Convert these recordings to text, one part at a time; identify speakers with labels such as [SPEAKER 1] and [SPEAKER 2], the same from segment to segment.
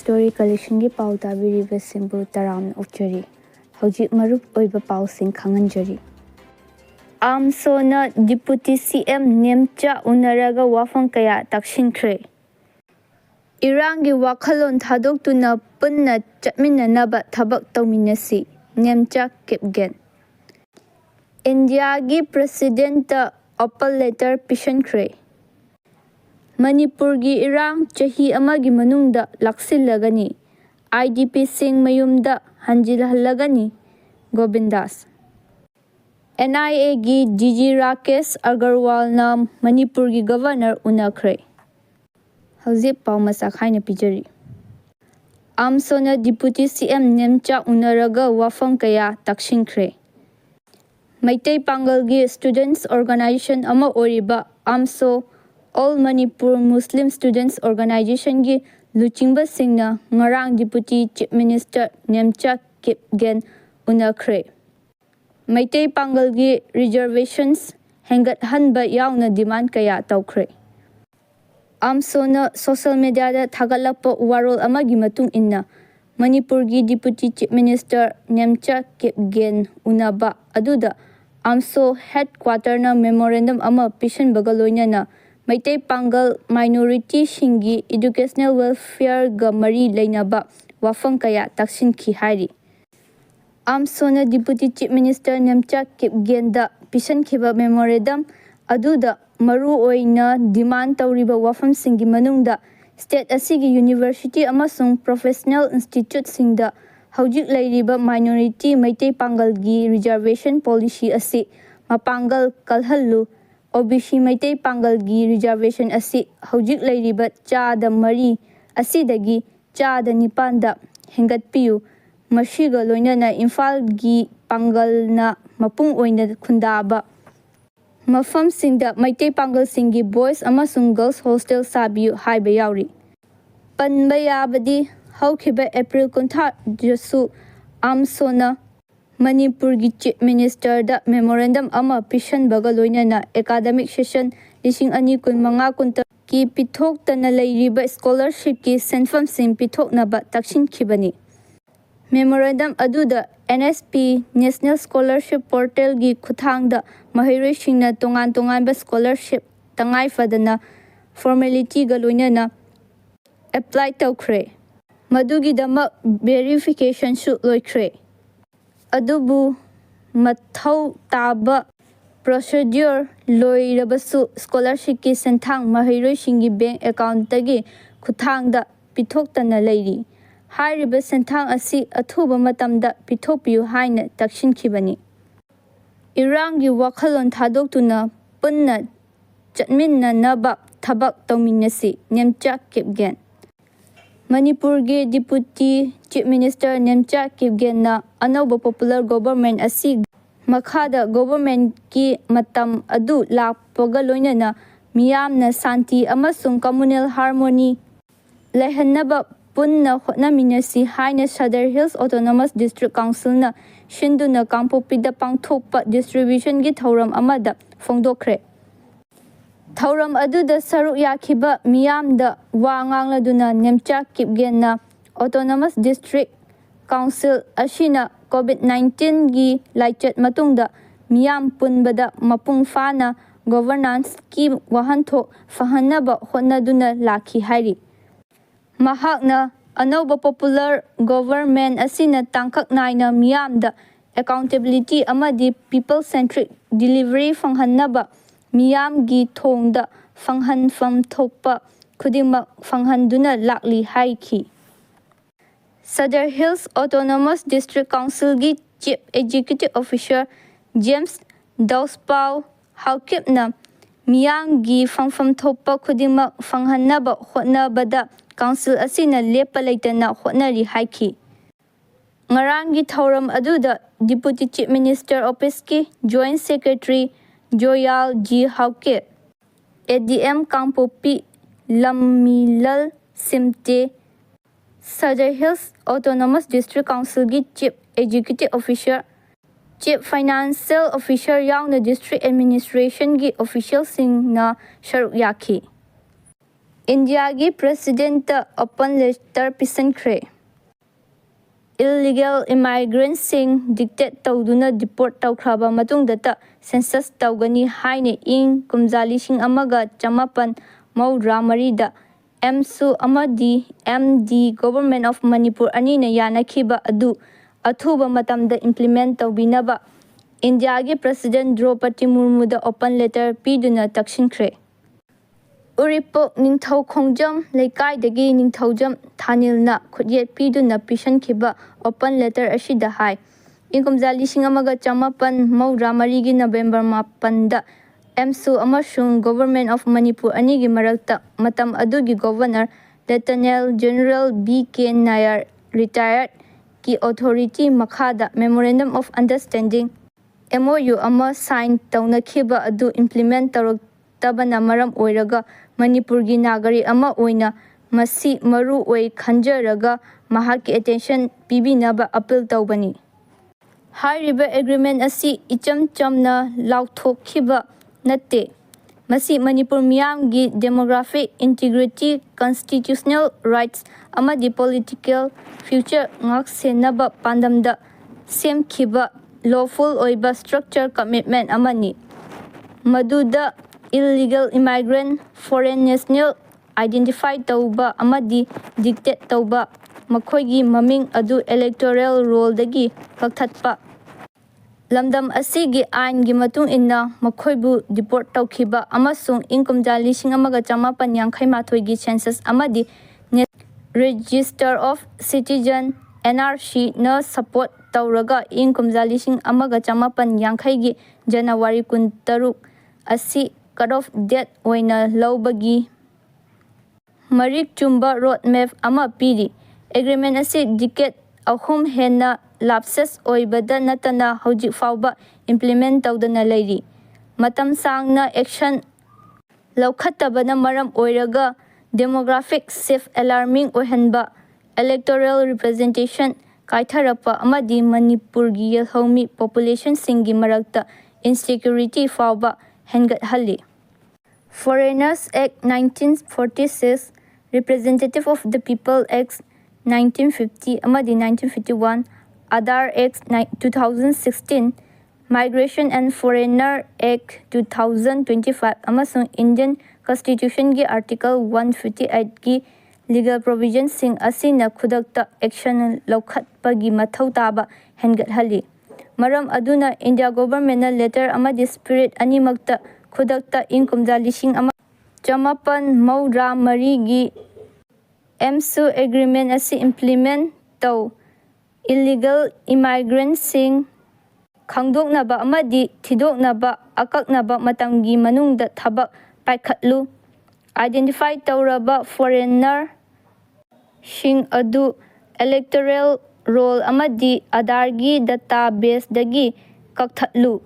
[SPEAKER 1] story collection gi pau tabiriba simbu taram ochari hojik marup oiba pausing khanganjari AMSO na Deputy CM Nemcha unaraga wafang kaya takshinkre Irangi wakhalon thadoktuna punna chatminanaba thabak tawminasi Nemcha Kipgen India gi President open letter pishankre Manipur gi Irang chahi amagi manungda laksilagani IDP sing mayumda hanjilhallagani Govindas NIA gi Gigi Rakesh Agarwal na Manipur gi Governor unakhre Hauzik pau masak haina pijari AMSO na Deputy CM Nemcha unaraga wafang kaya takshinkre Maitai Pangal gi Students Organization ama oriba AMSO All Manipur Muslim Students Organization gi luchingba singna ngarang Deputy Chief Minister Nemcha Kipgen unakhre Maitai Pangal gi reservations hengat hanba yauna demand kaya tawkhre AMSO na social media da thagalakpa warol amagi matung inna Manipur gi Deputy Chief Minister Nemcha Kipgen unaba aduda AMSO headquarter na memorandum ama pishan bagaloina na Maitai Pangal minority shingi educational welfare ga mari leinaba wafang kaya taksin ki hari AMSO na Deputy Chief Minister Nemcha Kipgen da pishan khiba memorandum aduda maru oina demand tawriba wafam singi manungda state asigi university amasung professional institute singda hojik leiriba minority Maitai Pangal gi reservation policy asi mapangal kalhallu OBC Maitai Pangal gi reservation asi hojik leiriba chada mari asidagi chada nipanda hengatpiu mashiga loinana Imphal gi Pangal na mapung oina khundaba Mafam singda Maitai Pangal singi boys amasung girls hostel sabiu haiba yauri Panba yabadi haukiba April kuntha jasu AMSO na Manipur gi Chief Minister da memorandum ama pishan bagaloina na academic session 2025 ki pithok tana leiriba scholarship ki senfam sing pithok na ba takshin khibani Memorandum aduda NSP National Scholarship Portal gi khuthangda mahairoi singna tongan ba scholarship tangai fadana formality ga loinana apply tawkhre madugi dama verification su loikhre adubu mathau taba procedure loirabasu scholarship ki senthang mahairoi singi bank account tagi khuthangda pithoktana leiri hairiba senthang asi athuba matamda pithopiu haina takshin khibani Irangi wakhalon thadoktuna punna chatminnanaba thabak tawminasi Nemcha Kipgen Manipur gi Deputy Chief Minister Nemcha Kipgen na anauba popular government asi makhada government ki matam adu lakpaga loinana miyamna santi amasung communal harmony lehannaba punna hotnaminasi haina Sadar Hills Autonomous District Council na shinduna kangpopida pangthokpa distribution gi thauram amada fongdokre Thauram aduda saruk yakhiba miyamda wa ngangladuna Nemcha Kipgen na Autonomous District Council ashina COVID-19 gi laichat matungda miyam punbada mapung fana governance ki wahanthok fahanaba hotnaduna lakhi hairi Mahakna anauba popular government asina tangkak naina miyamda accountability amadi people-centric delivery fanghannaba miyam gi thongda fanghanfam thokpa khudingmak fanghanduna lakli haiki Sadar Hills Autonomous District Council gi Chief Executive Officer James Dauspau haukipna miyam gi fangfam thokpa khudingmak fanghannaba hotnabada Council asina lepa leitana hotnari haiki Ngarangi thauram aduda Deputy Chief Minister Office ki Joint Secretary Joyal G Hauke ADM Kangpopi Lamilal Simte Sadar Hills Autonomous District Council gi Chief Executive Officer Chief Financial Officer yauna District Administration gi official sing na sharuk yaki ꯏꯟꯗꯤꯌꯥꯒꯤ ꯄ꯭ꯔꯦꯁꯤꯗꯦꯟꯇ open letter ꯄꯤꯁꯤꯟꯈ꯭ꯔꯦ꯫ Illegal ꯏꯃꯥꯏꯒ꯭ꯔꯦꯟꯠꯁꯤꯡ dictate ꯇꯧꯗꯨꯅ ꯗꯤꯄꯣꯔꯠ ꯇꯧꯈ꯭ꯔꯕ ꯃꯇꯨꯡꯗꯇ census ꯇꯧꯒꯅꯤ ꯍꯥꯏꯅ ꯏꯪ ꯀꯨꯝꯖꯥ 1994ꯗ ꯑꯦꯝꯁꯨ ꯑꯃꯗꯤ MD government of Manipur ꯑꯅꯤꯅ ꯌꯥꯅꯈꯤꯕ ꯑꯗꯨ ꯑꯊꯨꯕ ꯃꯇꯝꯗ ꯏꯝꯄ꯭ꯂꯤꯃꯦꯟꯠ ꯇꯧꯕꯤꯅꯕ ꯏꯟꯗꯤꯌꯥꯒꯤ ꯄ꯭ꯔꯦꯁꯤꯗꯦꯟꯠ ꯗ꯭ꯔꯧꯄꯗꯤ ꯃꯨꯔꯃꯨꯗ ꯑꯣꯄꯟ ꯂꯦꯇꯔ ꯄꯤꯗꯨꯅ ꯇꯛꯁꯤꯟꯈ꯭ꯔꯦ꯫ ꯎꯔꯤꯄꯣꯛ ꯅꯤꯡꯊꯧꯈꯣꯡꯖꯝ ꯂꯩꯀꯥꯏꯗꯒꯤ ꯅꯤꯡꯊꯧꯖꯝ ꯊꯥꯅꯤꯜꯅ ꯈꯨꯠꯌꯦꯛ ꯄꯤꯗꯨꯅ ꯄꯤꯁꯤꯟꯈꯤꯕ ꯑꯣꯄꯟ ꯂꯦꯇꯔ ꯑꯁꯤꯗ ꯍꯥꯏ ꯏꯪ ꯀꯨꯝꯖꯥ 1994ꯒꯤ ꯅꯕꯦꯝꯕꯔ 8ꯗ ꯑꯦꯝꯁꯨ ꯑꯃꯁꯨꯡ ꯒꯚꯔꯟꯃꯦꯟꯠ ꯑꯣꯐ ꯃꯅꯤꯄꯨꯔ ꯑꯅꯤꯒꯤ ꯃꯔꯛꯇ ꯃꯇꯝ ꯑꯗꯨꯒꯤ ꯒꯚꯔꯅꯔ ꯂꯦꯐꯇꯦꯅꯦꯟꯠ ꯖꯦꯅꯔꯦꯜ ꯕꯤ.ꯀꯦ. ꯅꯥꯌꯔ ꯔꯤꯇꯥꯌꯔꯗ ꯀꯤ ꯑꯣꯊꯣꯔꯤꯇꯤ ꯃꯈꯥꯗ ꯃꯦꯃꯣꯔꯦꯟꯗꯝ ꯑꯣꯐ ꯑꯟꯗꯔꯁ꯭ꯇꯦꯟꯗꯤꯡ (MOU) ꯑꯃ ꯁꯥꯏꯟ ꯇꯧꯅꯈꯤꯕ ꯑꯗꯨ ꯏꯝꯄ꯭ꯂꯤꯃꯦꯟꯠ ꯇꯧꯔꯛꯇꯕꯅ ꯃꯔꯝ ꯑꯣꯏꯔꯒ ꯃꯅꯤꯄꯨꯔꯒꯤ ꯅꯥꯒꯔꯤꯛ ꯑꯃ ꯑꯣꯏꯅ ꯃꯁꯤ ꯃꯔꯨ ꯑꯣꯏ ꯈꯟꯖꯔꯒ ꯃꯍꯥꯛꯀꯤ ꯑꯦꯇꯦꯟꯁꯟ ꯄꯤꯕꯤꯅꯕ ꯑꯄꯤꯜ ꯇꯧꯕꯅꯤ꯫ ꯍꯥꯏꯔꯤꯕ ꯑꯦꯒ꯭ꯔꯤꯃꯦꯟꯠ ꯑꯁꯤ ꯏꯆꯝ ꯆꯝꯅ ꯂꯥꯎꯊꯣꯛꯈꯤꯕ ꯅꯠꯇꯦ꯫ ꯃꯁꯤ ꯃꯅꯤꯄꯨꯔ ꯃꯤꯌꯥꯝꯒꯤ ꯗꯦꯃꯣꯒ꯭ꯔꯥꯐꯤꯛ ꯏꯟꯇꯤꯒ꯭ꯔꯤꯇꯤ, ꯀꯟꯁꯇꯤꯇ꯭ꯌꯨꯁꯅꯦꯜ ꯔꯥꯏꯠꯁ ꯑꯃꯗꯤ ꯄꯣꯂꯤꯇꯤꯀꯦꯜ ꯐ꯭ꯌꯨꯆꯔ ꯉꯥꯛ-ꯁꯦꯟꯅꯕ ꯄꯥꯟꯗꯝꯗ ꯁꯦꯝꯈꯤꯕ ꯂꯣꯐꯨꯜ ꯑꯣꯏꯕ ꯁ꯭ꯇꯔꯛꯆꯔ ꯀꯃꯤꯠꯃꯦꯟꯠ ꯑꯃꯅꯤ, ꯃꯗꯨꯗ ꯏꯜꯂꯤꯒꯦꯜ ꯏꯃꯥꯏꯒ꯭ꯔꯦꯟꯠ, ꯐꯣꯔꯦꯟ ꯅꯦꯁꯅꯦꯜ ꯑꯥꯏꯗꯦꯟꯇꯤꯐꯥꯏ ꯇꯧꯕ ꯑꯃꯗꯤ ꯗꯤꯛꯇꯦꯠ ꯇꯧꯕ, ꯃꯈꯣꯏꯒꯤ ꯃꯃꯤꯡ ꯑꯗꯨ ꯏꯂꯦꯛꯇꯣꯔꯦꯜ ꯔꯣꯜꯗꯒꯤ ꯀꯛꯊꯠꯄ, ꯂꯝꯗꯝ ꯑꯁꯤꯒꯤ ꯑꯥꯏꯟꯒꯤ ꯃꯇꯨꯡ ꯏꯟꯅ ꯃꯈꯣꯏꯕꯨ ꯗꯤꯄꯣꯔꯠ ꯇꯧꯈꯤꯕ, ꯑꯃꯁꯨꯡ ꯏꯪ ꯀꯨꯝꯖꯥ 1982ꯒꯤ ꯁꯦꯟꯁꯁ ꯑꯃꯗꯤ ꯔꯦꯖꯤꯁꯇꯔ ꯑꯣꯐ ꯁꯤꯇꯤꯖꯟ (NRC) ꯅ ꯁꯄꯣꯔꯠ ꯇꯧꯔꯒ ꯏꯪ ꯀꯨꯝꯖꯥ 1980ꯒꯤ ꯖꯅꯨꯋꯥꯔꯤ 16 ꯑꯁꯤ ꯀꯠ-ꯑꯣꯐ ꯗꯦꯠ ꯑꯣꯏꯅ ꯂꯧꯕꯒꯤ ꯃꯔꯤꯛ ꯆꯨꯝꯕ ꯔꯣꯗꯃꯦꯞ ꯑꯃ ꯄꯤꯔꯤ꯫ ꯑꯦꯒ꯭ꯔꯤꯃꯦꯟꯠ ꯑꯁꯤ ꯗꯤꯀꯦꯗ 3 ꯍꯦꯟꯅ ꯂꯥꯞꯁꯦꯁ ꯑꯣꯏꯕꯇ ꯅꯠꯇꯅ ꯍꯧꯖꯤꯛ ꯐꯥꯎꯕ ꯏꯝꯄ꯭ꯂꯤꯃꯦꯟꯠ ꯇꯧꯗꯅ ꯂꯩꯔꯤ꯫ ꯃꯇꯝ ꯁꯥꯡꯅ ꯑꯦꯛꯁꯟ ꯂꯧꯈꯠꯇꯕꯅ ꯃꯔꯝ ꯑꯣꯏꯔꯒ ꯗꯦꯃꯣꯒ꯭ꯔꯥꯐꯤꯛ ꯁꯤꯐꯠ ꯑꯦꯂꯥꯔꯃꯤꯡ ꯑꯣꯏꯍꯟꯕ, ꯏꯂꯦꯛꯇꯣꯔꯦꯜ ꯔꯤꯄ꯭ꯔꯖꯦꯟꯇꯦꯁꯟ ꯀꯥꯏꯊꯔꯛꯄ ꯑꯃꯗꯤ ꯃꯅꯤꯄꯨꯔꯒꯤ ꯌꯦꯜꯍꯧꯃꯤ ꯄꯣꯄꯨꯂꯦꯁꯟꯁꯤꯡꯒꯤ ꯃꯔꯛꯇ ꯏꯟꯁꯦꯀ꯭ꯌꯨꯔꯤꯇꯤ ꯐꯥꯎꯕ ꯍꯦꯟꯒꯠꯍꯜꯂꯤ꯫ Foreigners act, 1946, representative of the people act, 1950 ꯑꯃꯗꯤ 1951, Aadhaar act, 2016, migration and foreigner act, 2025, ꯑꯃꯁꯨꯡ ꯏꯟꯗꯤꯌꯟ ꯀꯟꯁꯇꯤꯇ꯭ꯌꯨꯁꯟꯒꯤ ꯑꯥꯔꯇꯤꯀꯜ 158ꯒꯤ ꯂꯤꯒꯦꯜ ꯄ꯭ꯔꯣꯚꯤꯖꯟꯁꯤꯡ ꯑꯁꯤꯅ ꯈꯨꯗꯛꯇ ꯑꯦꯛꯁꯟ ꯂꯧꯈꯠꯄꯒꯤ ꯃꯊꯧ ꯇꯥꯕ ꯍꯦꯟꯒꯠꯍꯜꯂꯤ꯫ ꯃꯔꯝ ꯑꯗꯨꯅ ꯏꯟꯗꯤꯌꯥ ꯒꯚꯔꯟꯃꯦꯟꯠꯅ ꯂꯦꯇꯔ ꯑꯃꯗꯤ ꯁ꯭ꯄꯤꯔꯤꯠ ꯑꯅꯤꯃꯛꯇ ꯈꯨꯗꯛꯇ ꯏꯪ ꯀꯨꯝꯖꯥ 1994ꯒꯤ ꯑꯦꯝꯁꯨ ꯑꯦꯒ꯭ꯔꯤꯃꯦꯟꯠ ꯑꯁꯤ ꯏꯝꯄ꯭ꯂꯤꯃꯦꯟꯠ ꯇꯧ, ꯏꯜꯂꯤꯒꯦꯜ ꯏꯃꯥꯏꯒ꯭ꯔꯦꯟꯠꯁꯤꯡ ꯈꯪꯗꯣꯛꯅꯕ ꯑꯃꯗꯤ ꯊꯤꯗꯣꯛꯅꯕ ꯑꯀꯛꯅꯕ ꯃꯇꯝꯒꯤ ꯃꯅꯨꯡꯗ ꯊꯕꯛ ꯄꯥꯏꯈꯠꯂꯨ, ꯑꯥꯏꯗꯦꯟꯇꯤꯐꯥꯏ ꯇꯧꯔꯕ ꯐꯣꯔꯦꯅꯔꯁꯤꯡ ꯑꯗꯨ ꯏꯂꯦꯛꯇꯣꯔꯦꯜ ꯔꯣꯜ ꯑꯃꯗꯤ ꯑꯥꯙꯥꯔꯒꯤ ꯗꯦꯇꯥꯕꯦꯖꯗꯒꯤ ꯀꯛꯊꯠꯂꯨ,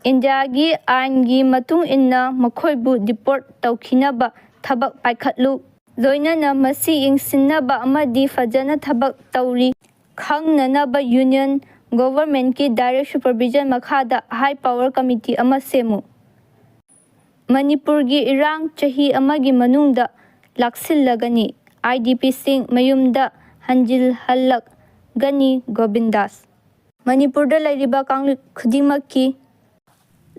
[SPEAKER 1] ꯏꯟꯗꯤꯌꯥꯒꯤ ꯑꯥꯏꯟꯒꯤ ꯃꯇꯨꯡ ꯏꯟꯅ ꯃꯈꯣꯏꯕꯨ ꯗꯤꯄꯣꯔꯠ ꯇꯧꯈꯤꯅꯕ ꯊꯕꯛ ꯄꯥꯏꯈꯠꯂꯨ, ꯂꯣꯏꯅꯅ ꯃꯁꯤ ꯌꯦꯡꯁꯤꯟꯅꯕ ꯑꯃꯗꯤ ꯐꯖꯅ ꯊꯕꯛ ꯇꯧꯔꯤ ꯈꯪꯅꯅꯕ ꯌꯨꯅꯤꯌꯟ ꯒꯚꯔꯟꯃꯦꯟꯠꯀꯤ ꯗꯥꯏꯔꯦꯛꯠ ꯁꯨꯄꯔꯚꯤꯖꯟ ꯃꯈꯥꯗ ꯍꯥꯏ ꯄꯥꯋꯔ ꯀꯃꯤꯇꯤ ꯑꯃ ꯁꯦꯝꯃꯨ꯫ ꯃꯅꯤꯄꯨꯔꯒꯤ ꯏꯔꯥꯡ ꯆꯍꯤ ꯑꯃꯒꯤ ꯃꯅꯨꯡꯗ ꯂꯥꯛꯁꯤꯜꯂꯒꯅꯤ, IDPꯁꯤꯡ ꯃꯌꯨꯝꯗ ꯍꯟꯖꯤꯜꯍꯜꯂꯒꯅꯤ ꯒꯣꯕꯤꯟꯗꯥꯁ꯫ ꯃꯅꯤꯄꯨꯔꯗ ꯂꯩꯔꯤꯕ ꯀꯥꯡꯂꯨꯞ ꯈꯨꯗꯤꯡꯃꯛꯀꯤ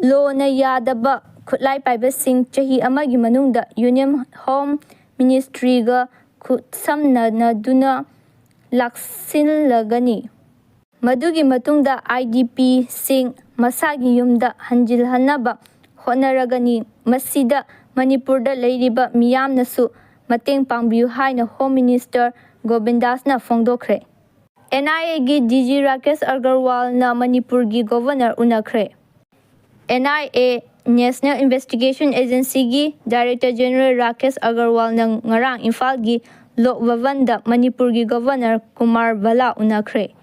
[SPEAKER 1] ꯂꯣꯅ ꯌꯥꯗꯕ ꯈꯨꯠꯂꯥꯏ ꯄꯥꯏꯕꯁꯤꯡ ꯆꯍꯤ ꯑꯃꯒꯤ ꯃꯅꯨꯡꯗ ꯌꯨꯅꯤꯌꯟ ꯍꯣꯝ ꯃꯤꯅꯤꯁꯇ꯭ꯔꯤꯒ ꯈꯨꯠꯁꯝꯅꯗꯨꯅ ꯂꯥꯛꯁꯤꯜꯂꯒꯅꯤ꯫ ꯃꯗꯨꯒꯤ ꯃꯇꯨꯡꯗ IDPꯁꯤꯡ ꯃꯁꯥꯒꯤ ꯌꯨꯝꯗ ꯍꯟꯖꯤꯜꯍꯟꯅꯕ ꯍꯣꯠꯅꯔꯒꯅꯤ꯫ ꯃꯁꯤꯗ ꯃꯅꯤꯄꯨꯔꯗ ꯂꯩꯔꯤꯕ ꯃꯤꯌꯥꯝꯅꯁꯨ ꯃꯇꯦꯡ ꯄꯥꯡꯕꯤꯌꯨ ꯍꯥꯏꯅ ꯍꯣꯝ ꯃꯤꯅꯤꯁꯇꯔ ꯒꯣꯕꯤꯟꯗꯥꯁꯅ ꯐꯣꯡꯗꯣꯛꯈ꯭ꯔꯦ꯫ NIAꯒꯤ DG ꯔꯥꯀꯦꯁ ꯑꯒꯔꯋꯥꯜꯅ ꯃꯅꯤꯄꯨꯔꯒꯤ ꯒꯚꯔꯅꯔ ꯎꯅꯈ꯭ꯔꯦ꯫ NIA ꯅꯦꯁꯅꯦꯜ ꯏꯟꯚꯦꯁꯇꯤꯒꯦꯁꯟ ꯑꯦꯖꯦꯟꯁꯤꯒꯤ ꯗꯥꯏꯔꯦꯛꯇꯔ ꯖꯦꯅꯔꯦꯜ ꯔꯥꯀꯦꯁ ꯑꯒꯔꯋꯥꯜꯅ ꯉꯔꯥꯡ ꯏꯝꯐꯥꯜꯒꯤ ꯂꯣꯛ ꯚꯕꯟꯗ ꯃꯅꯤꯄꯨꯔꯒꯤ ꯒꯚꯔꯅꯔ ꯀꯨꯃꯥꯔ ꯚꯥꯂꯥ ꯎꯅꯈ꯭ꯔꯦ꯫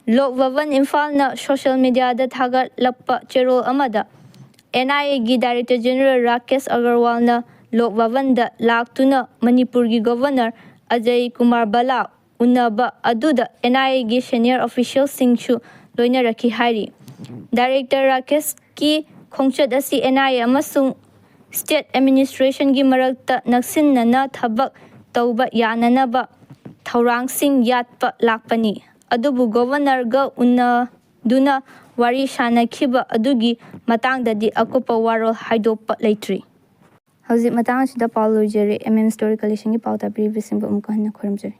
[SPEAKER 1] ꯂꯣꯛ ꯚꯕꯟ, ꯏꯝꯐꯥꯜꯅ ꯁꯣꯁꯤꯌꯦꯜ ꯃꯤꯗꯤꯌꯥꯗ ꯊꯥꯒꯠꯂꯛꯄ ꯆꯦꯔꯣꯜ ꯑꯃꯗ NIAꯒꯤ ꯗꯥꯏꯔꯦꯛꯇꯔ ꯖꯦꯅꯔꯦꯜ ꯔꯥꯀꯦꯁ ꯑꯒꯔꯋꯥꯜꯅ ꯂꯣꯛ ꯚꯕꯟꯗ ꯂꯥꯛꯇꯨꯅ ꯃꯅꯤꯄꯨꯔꯒꯤ ꯒꯚꯔꯅꯔ ꯑꯖꯌ ꯀꯨꯃꯥꯔ ꯚꯥꯂꯥ ꯎꯅꯕ ꯑꯗꯨꯗ NIAꯒꯤ ꯁꯦꯅꯤꯌꯔ ꯑꯣꯐꯤꯁꯤꯌꯦꯜꯁꯤꯡꯁꯨ ꯂꯣꯏꯅꯔꯛꯈꯤ ꯍꯥꯏꯔꯤ꯫ ꯗꯥꯏꯔꯦꯛꯇꯔ ꯔꯥꯀꯦꯁꯀꯤ ꯈꯣꯡꯆꯠ ꯑꯁꯤ NIA ꯑꯃꯁꯨꯡ ꯁ꯭ꯇꯦꯠ ꯑꯦꯗꯃꯤꯅꯤꯁꯇ꯭ꯔꯦꯁꯟꯒꯤ ꯃꯔꯛꯇ ꯅꯛꯁꯤꯟꯅꯅ ꯊꯕꯛ ꯇꯧꯕ ꯌꯥꯅꯅꯕ ꯊꯧꯔꯥꯡꯁꯤꯡ ꯌꯥꯠꯄ ꯂꯥꯛꯄꯅꯤ꯫ ꯑꯗꯨꯕꯨ ꯒꯕꯔꯅꯔꯒ ꯎꯅꯗꯨꯅ ꯋꯥꯔꯤ ꯁꯥꯅꯈꯤꯕ ꯑꯗꯨꯒꯤ ꯃꯇꯥꯡꯗꯗꯤ ꯑꯀꯨꯞꯄ ꯋꯥꯔꯣꯜ ꯍꯥꯏꯗꯣꯛꯄ ꯂꯩꯇ꯭ꯔꯤ꯫ ꯍꯧꯖꯤꯛ ꯃꯇꯥꯡ ꯑꯁꯤꯗ ꯄꯥꯎ ꯂꯣꯏꯖꯔꯦ꯫ MM ꯁ꯭ꯇꯣꯔꯤ ꯀꯂꯦꯛꯁꯟꯒꯤ ꯄꯥꯎ ꯇꯥꯕꯤꯔꯤꯕꯁꯤꯡꯕꯨ ꯑꯃꯨꯛꯀ ꯍꯟꯅ ꯈꯨꯔꯨꯝꯖꯔꯤ꯫